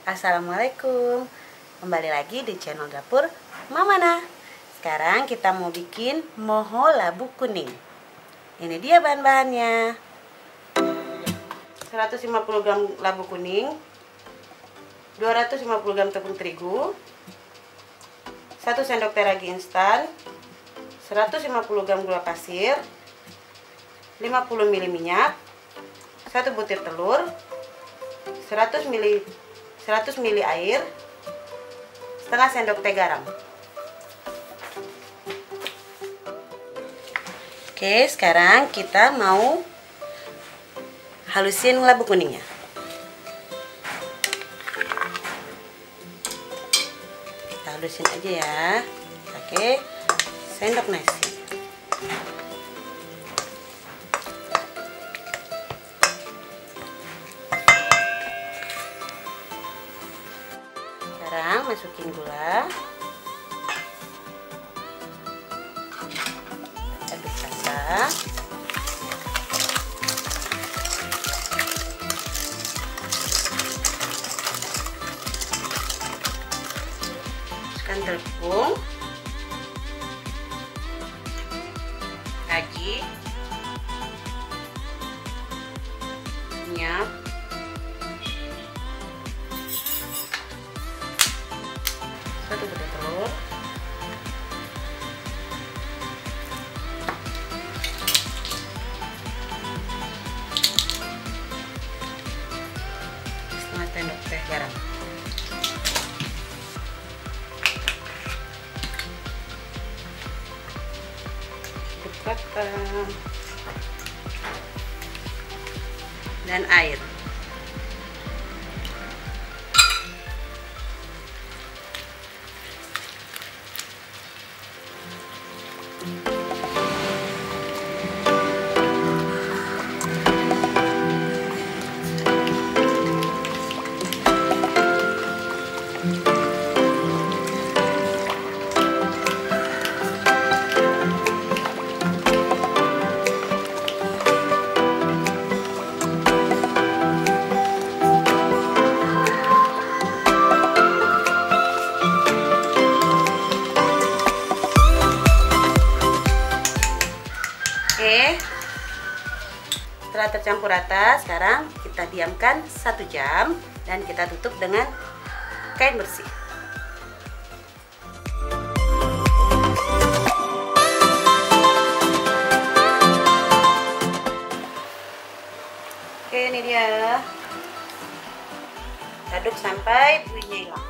Assalamualaikum. Kembali lagi di channel dapur Mamana. Sekarang kita mau bikin moho labu kuning. Ini dia bahan-bahannya. 150 gram labu kuning, 250 gram tepung terigu, 1 sendok teh ragi instan, 150 gram gula pasir, 50 ml minyak, 1 butir telur, 100 ml air, setengah sendok teh garam. Oke, sekarang kita mau halusin labu kuningnya. Kita halusin aja ya, pakai sendok nasi. Sekarang masukin gula, aduk rata. Masukkan tepung, ragi, minyak, satu butir telur, setengah sendok teh garam. Dan air. Oke, setelah tercampur rata, sekarang kita diamkan 1 jam dan kita tutup dengan kain bersih. Oke, ini dia. Aduk sampai buihnya hilang.